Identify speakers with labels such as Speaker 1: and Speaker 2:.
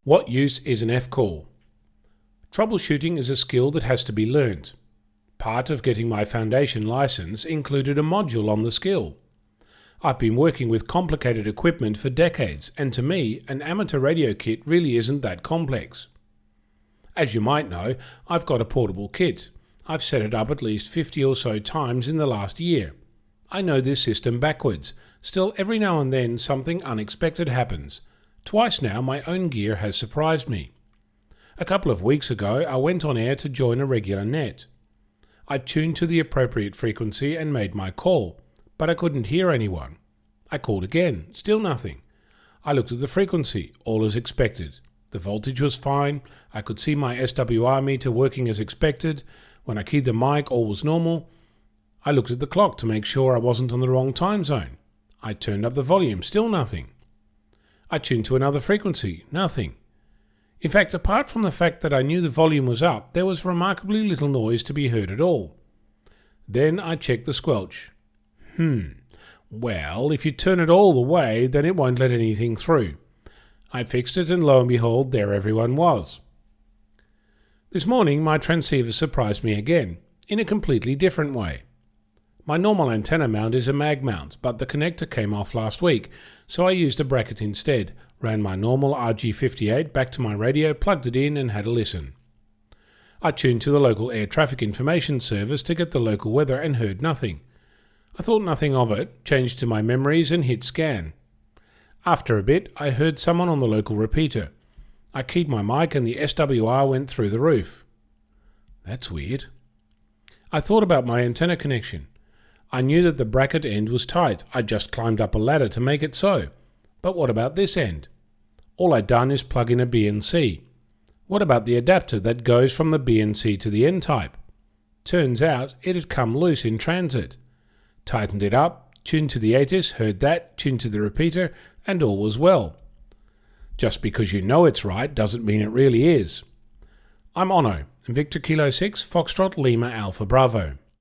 Speaker 1: What use is an F-call? Troubleshooting is a skill that has to be learnt. Part of getting my foundation license included a module on the skill. I've been working with complicated equipment for decades, and to me, an amateur radio kit really isn't that complex. As you might know, I've got a portable kit. I've set it up at least 50 or so times in the last year. I know this system backwards. Still, every now and then something unexpected happens. Twice now my own gear has surprised me. A couple of weeks ago I went on air to join a regular net. I tuned to the appropriate frequency and made my call, but I couldn't hear anyone. I called again, still nothing. I looked at the frequency, all as expected. The voltage was fine, I could see my SWR meter working as expected. When I keyed the mic, all was normal. I looked at the clock to make sure I wasn't on the wrong time zone. I turned up the volume, still nothing. I tuned to another frequency, nothing. In fact, apart from the fact that I knew the volume was up, there was remarkably little noise to be heard at all. Then I checked the squelch. Well, if you turn it all the way, then it won't let anything through. I fixed it, and lo and behold, there everyone was. This morning my transceiver surprised me again, in a completely different way. My normal antenna mount is a mag mount, but the connector came off last week, so I used a bracket instead, ran my normal RG58 back to my radio, plugged it in and had a listen. I tuned to the local air traffic information service to get the local weather and heard nothing. I thought nothing of it, changed to my memories and hit scan. After a bit I heard someone on the local repeater. I keyed my mic and the SWR went through the roof. That's weird. I thought about my antenna connection. I knew that the bracket end was tight. I just climbed up a ladder to make it so. But what about this end? All I'd done is plug in a BNC. What about the adapter that goes from the BNC to the N-type? Turns out it had come loose in transit. Tightened it up, tuned to the ATIS, heard that, tuned to the repeater, and all was well. Just because you know it's right doesn't mean it really is. I'm Onno, Victor Kilo 6, Foxtrot Lima Alpha Bravo.